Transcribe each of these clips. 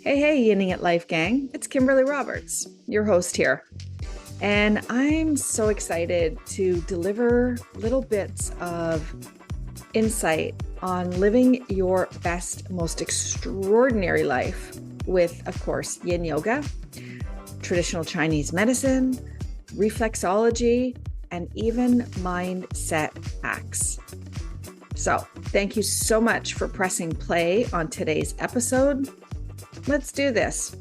Hey, Yinning at Life gang. It's Kimberley Roberts, your host here. And I'm so excited to deliver little bits of insight on living your best, most extraordinary life with, of course, Yin Yoga, traditional Chinese medicine, reflexology, and even mindset hacks. So thank you so much for pressing play on today's episode. Let's do this.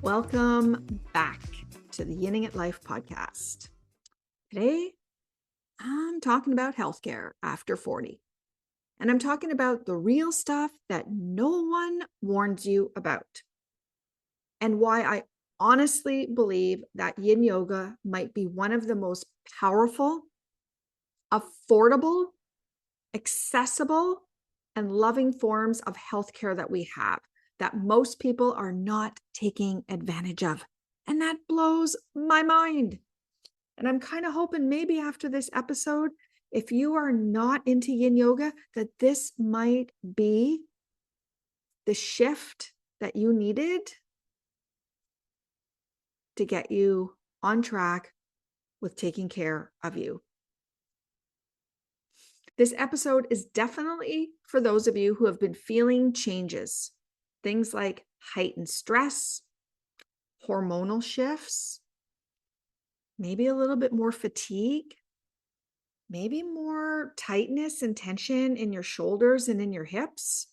Welcome back to the Yinning at Life podcast. Today, I'm talking about healthcare after 40. And I'm talking about the real stuff that no one warns you about. And why I honestly believe that Yin Yoga might be one of the most powerful, affordable, accessible, and loving forms of healthcare that we have, that most people are not taking advantage of. And that blows my mind. And I'm kind of hoping maybe after this episode, if you are not into Yin Yoga, that this might be the shift that you needed to get you on track with taking care of you. This episode is definitely for those of you who have been feeling changes. Things like heightened stress, hormonal shifts, maybe a little bit more fatigue, maybe more tightness and tension in your shoulders and in your hips.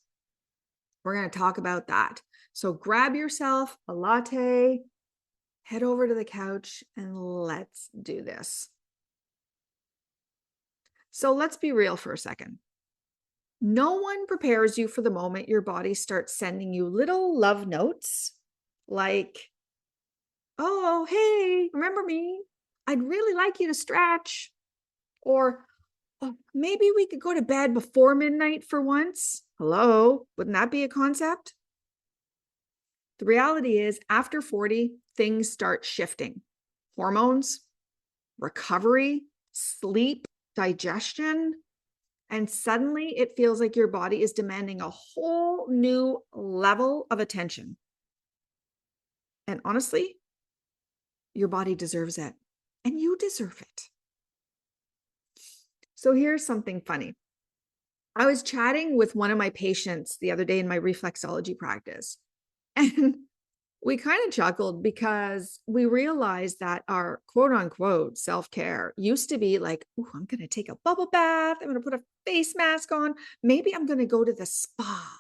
We're going to talk about that. So grab yourself a latte, head over to the couch, and let's do this. So let's be real for a second. No one prepares you for the moment your body starts sending you little love notes like, oh, hey, remember me? I'd really like you to stretch. Or oh, maybe we could go to bed before midnight for once. Hello, wouldn't that be a concept? The reality is after 40, things start shifting. Hormones, recovery, sleep, digestion. And suddenly it feels like your body is demanding a whole new level of attention. And honestly, your body deserves it. And you deserve it. So here's something funny. I was chatting with one of my patients the other day in my reflexology practice. And we kind of chuckled because we realized that our quote unquote self-care used to be like, oh, I'm going to take a bubble bath. I'm going to put a face mask on. Maybe I'm going to go to the spa,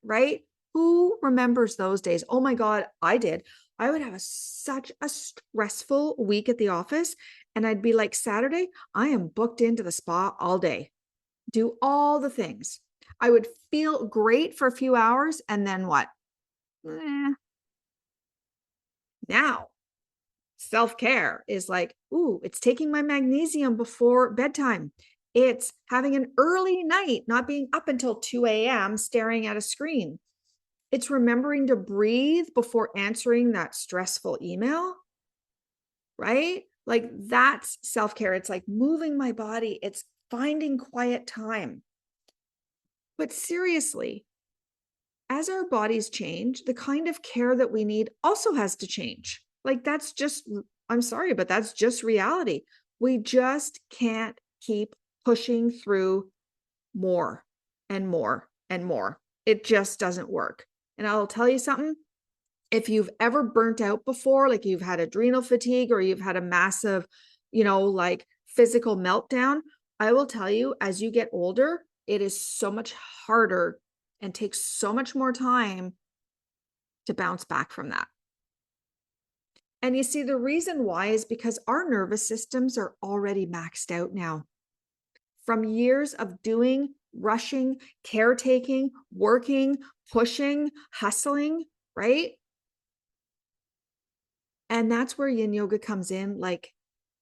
right? Who remembers those days? Oh my God, I did. I would have such a stressful week at the office. And I'd be like, Saturday, I am booked into the spa all day. Do all the things. I would feel great for a few hours. And then what? Now, self-care is like, ooh, it's taking my magnesium before bedtime. It's having an early night, not being up until 2 a.m. staring at a screen. It's remembering to breathe before answering that stressful email, right? Like that's self-care. It's like moving my body. It's finding quiet time. But seriously, as our bodies change, the kind of care that we need also has to change. Like that's just, I'm sorry, but that's just reality. We just can't keep pushing through more and more and more. It just doesn't work. And I'll tell you something, if you've ever burnt out before, like you've had adrenal fatigue or you've had a massive, like physical meltdown, I will tell you, as you get older, it is so much harder and takes so much more time to bounce back from that. And you see, the reason why is because our nervous systems are already maxed out now. From years of doing, rushing, caretaking, working, pushing, hustling, right? And that's where Yin Yoga comes in, like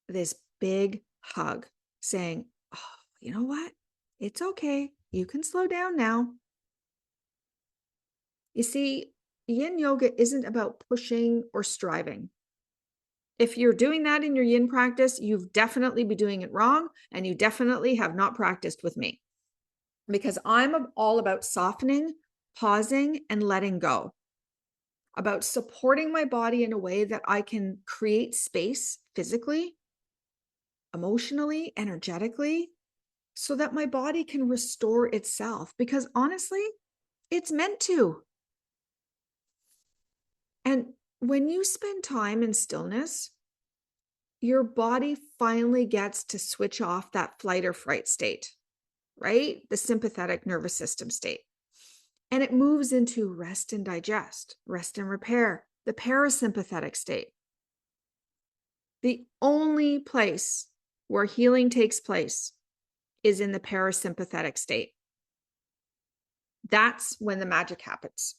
this big hug saying, oh, you know what? It's okay. You can slow down now. You see, Yin Yoga isn't about pushing or striving. If you're doing that in your Yin practice, you've definitely be doing it wrong, and you definitely have not practiced with me, because I'm all about softening, pausing, and letting go. about supporting my body in a way that I can create space physically, emotionally, energetically, so that my body can restore itself. Because honestly, it's meant to. And when you spend time in stillness, your body finally gets to switch off that flight or fright state, right? The sympathetic nervous system state. And it moves into rest and digest, rest and repair, the parasympathetic state. The only place where healing takes place is in the parasympathetic state. That's when the magic happens.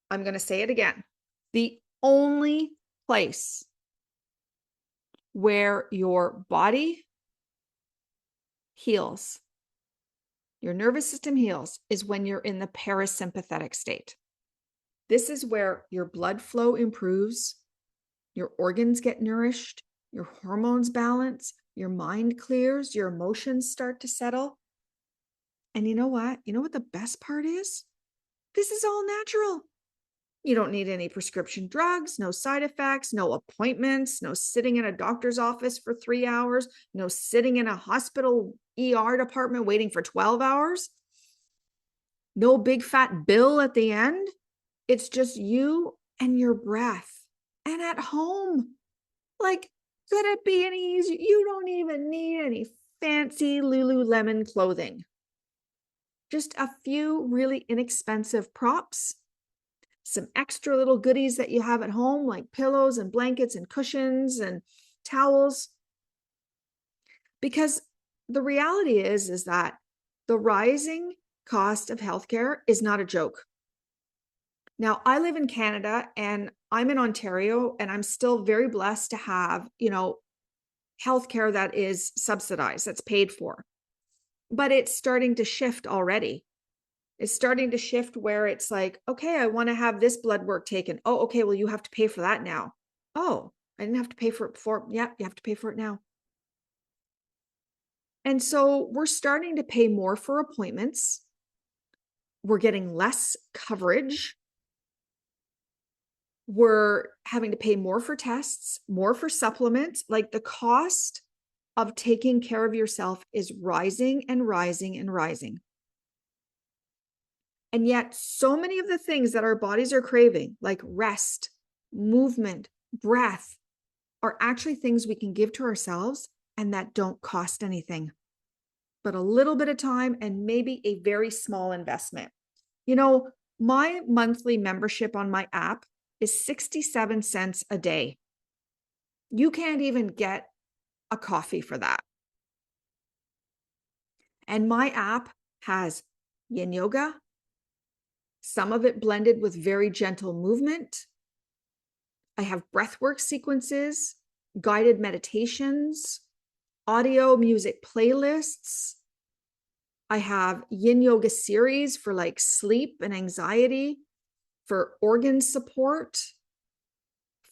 I'm going to say it again. The only place where your body heals, your nervous system heals, is when you're in the parasympathetic state. This is where your blood flow improves, your organs get nourished, your hormones balance, your mind clears, your emotions start to settle. And you know what? You know what the best part is? This is all natural. You don't need any prescription drugs, no side effects, no appointments, no sitting in a doctor's office for 3 hours, no sitting in a hospital ER department waiting for 12 hours, no big fat bill at the end. It's just you and your breath, and at home. Like, could it be any easier? You don't even need any fancy Lululemon clothing. Just a few really inexpensive props, some extra little goodies that you have at home, like pillows and blankets and cushions and towels. Because the reality is that the rising cost of healthcare is not a joke. Now, I live in Canada and I'm in Ontario, and I'm still very blessed to have, healthcare that is subsidized, that's paid for. But it's starting to shift already. It's starting to shift where it's like, okay, I want to have this blood work taken. Oh, okay, well, you have to pay for that now. Oh, I didn't have to pay for it before. Yeah, you have to pay for it now. And so we're starting to pay more for appointments. We're getting less coverage. We're having to pay more for tests, more for supplements. Like, the cost of taking care of yourself is rising and rising and rising. And yet, so many of the things that our bodies are craving, like rest, movement, breath, are actually things we can give to ourselves and that don't cost anything, but a little bit of time and maybe a very small investment. My monthly membership on my app is 67 cents a day. You can't even get a coffee for that. And my app has Yin Yoga, some of it blended with very gentle movement. I have breathwork sequences, guided meditations, audio music playlists. I have Yin Yoga series for like sleep and anxiety, for organ support,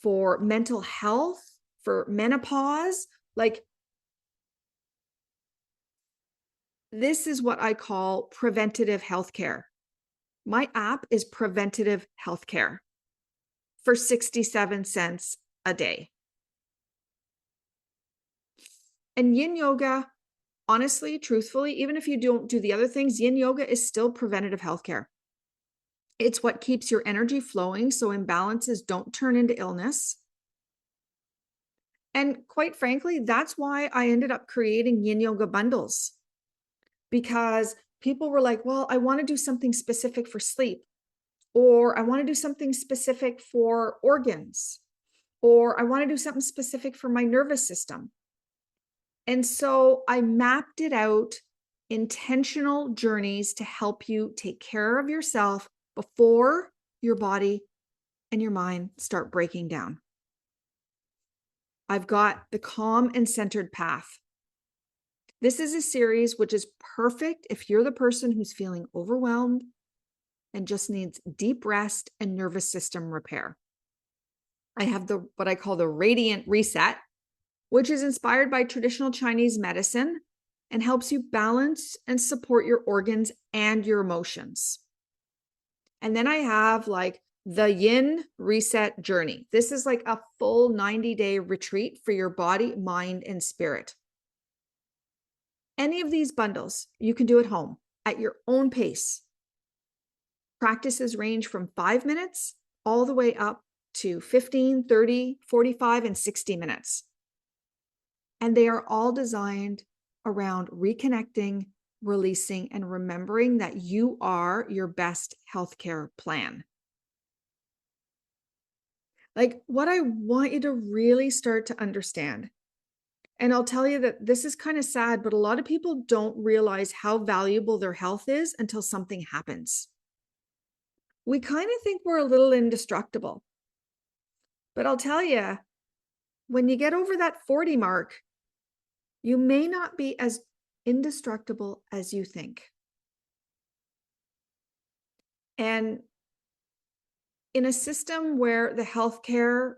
for mental health, for menopause. Like, this is what I call preventative healthcare. My app is preventative healthcare for 67 cents a day. And Yin Yoga, honestly, truthfully, even if you don't do the other things, Yin Yoga is still preventative healthcare. It's what keeps your energy flowing so imbalances don't turn into illness. And quite frankly, that's why I ended up creating Yin Yoga bundles, because people were like, well, I want to do something specific for sleep, or I want to do something specific for organs, or I want to do something specific for my nervous system. And so I mapped it out, intentional journeys to help you take care of yourself before your body and your mind start breaking down. I've got the Calm and Centered Path. This is a series which is perfect if you're the person who's feeling overwhelmed and just needs deep rest and nervous system repair. I have what I call the Radiant Reset, which is inspired by traditional Chinese medicine and helps you balance and support your organs and your emotions. And then I have like the Yin Reset Journey. This is like a full 90-day retreat for your body, mind, and spirit. Any of these bundles you can do at home at your own pace. Practices range from 5 minutes all the way up to 15, 30, 45, and 60 minutes. And they are all designed around reconnecting, releasing, and remembering that you are your best healthcare plan. Like, what I want you to really start to understand, and I'll tell you that this is kind of sad, but a lot of people don't realize how valuable their health is until something happens. We kind of think we're a little indestructible. But I'll tell you, when you get over that 40 mark, you may not be as indestructible as you think. And in a system where the healthcare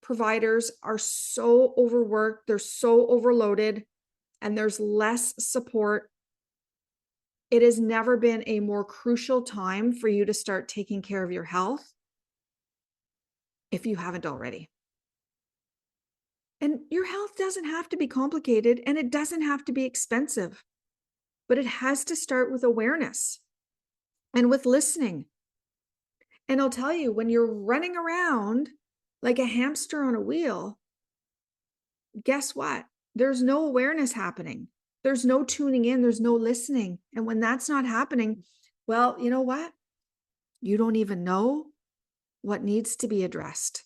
providers are so overworked, they're so overloaded, and there's less support, it has never been a more crucial time for you to start taking care of your health if you haven't already. And your health doesn't have to be complicated and it doesn't have to be expensive, but it has to start with awareness and with listening. And I'll tell you, when you're running around like a hamster on a wheel, guess what? There's no awareness happening. There's no tuning in. There's no listening. And when that's not happening, well, you know what? You don't even know what needs to be addressed.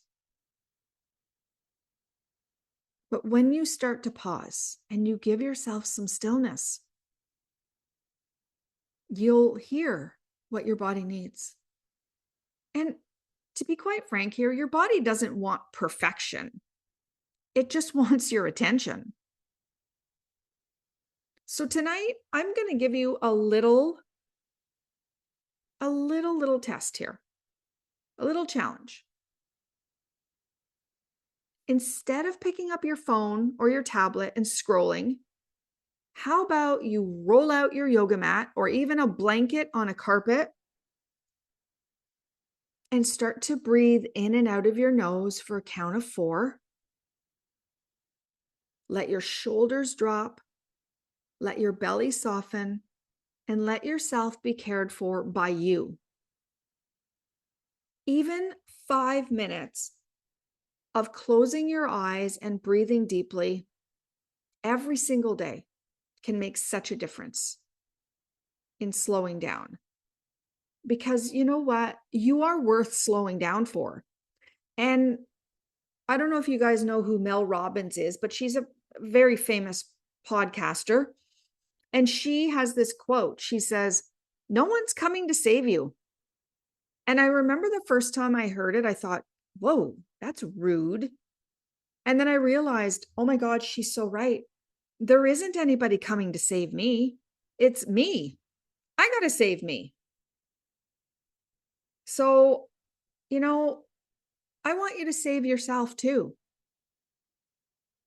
But when you start to pause and you give yourself some stillness, you'll hear what your body needs. And to be quite frank here, your body doesn't want perfection. It just wants your attention. So tonight, I'm going to give you a little test here, a little challenge. Instead of picking up your phone or your tablet and scrolling, how about you roll out your yoga mat or even a blanket on a carpet and start to breathe in and out of your nose for a count of 4. Let your shoulders drop, let your belly soften, and let yourself be cared for by you. Even 5 minutes of closing your eyes and breathing deeply every single day can make such a difference in slowing down. Because you know what? You are worth slowing down for. And I don't know if you guys know who Mel Robbins is, but she's a very famous podcaster. And she has this quote. She says, "No one's coming to save you." And I remember the first time I heard it, I thought, whoa, that's rude. And then I realized, oh my God, she's so right. There isn't anybody coming to save me. It's me. I got to save me. So, I want you to save yourself too,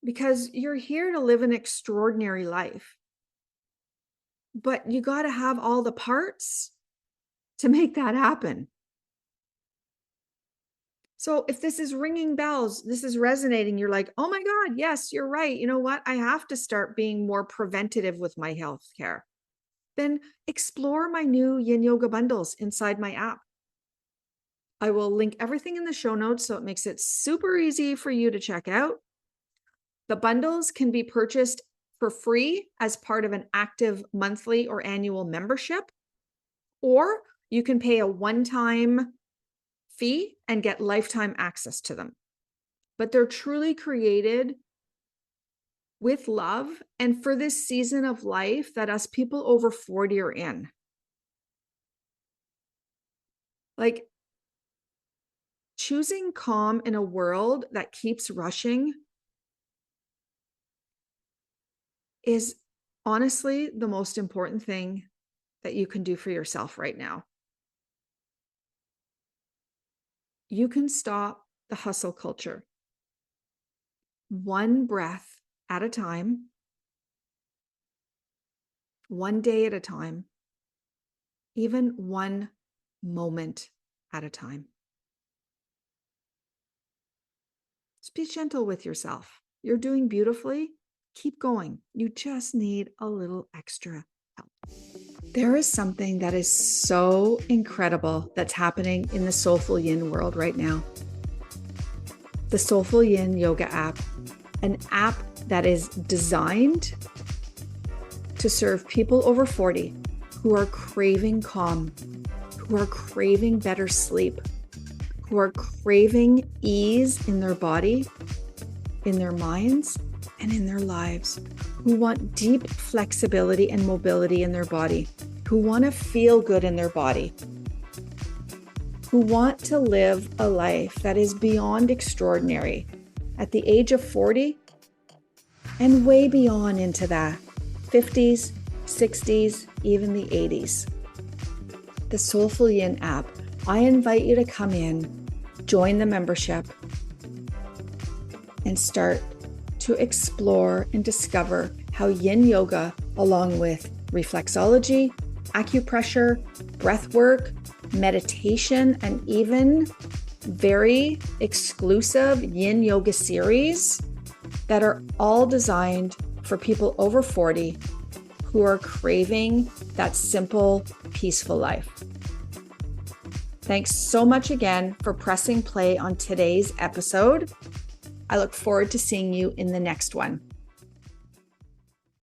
because you're here to live an extraordinary life. But you got to have all the parts to make that happen. So if this is ringing bells, this is resonating, you're like, oh my God, yes, you're right. You know what? I have to start being more preventative with my health care. Then explore my new Yin Yoga bundles inside my app. I will link everything in the show notes so it makes it super easy for you to check out. The bundles can be purchased for free as part of an active monthly or annual membership, or you can pay a one-time fee and get lifetime access to them. But they're truly created with love and for this season of life that us people over 40 are in. Like, choosing calm in a world that keeps rushing is honestly the most important thing that you can do for yourself right now. You can stop the hustle culture one breath at a time, one day at a time, even one moment at a time. Just be gentle with yourself. You're doing beautifully. Keep going. You just need a little extra help. There is something that is so incredible that's happening in the SolefulYin world right now. The SolefulYin Yoga app, an app that is designed to serve people over 40 who are craving calm, who are craving better sleep, who are craving ease in their body, in their minds, and in their lives, who want deep flexibility and mobility in their body, who want to feel good in their body, who want to live a life that is beyond extraordinary at the age of 40 and way beyond into the 50s, 60s, even the 80s. The SolefulYin app, I invite you to come in, join the membership, and start to explore and discover how Yin Yoga, along with reflexology, acupressure, breath work, meditation, and even very exclusive Yin Yoga series that are all designed for people over 40 who are craving that simple, peaceful life. Thanks so much again for pressing play on today's episode. I look forward to seeing you in the next one.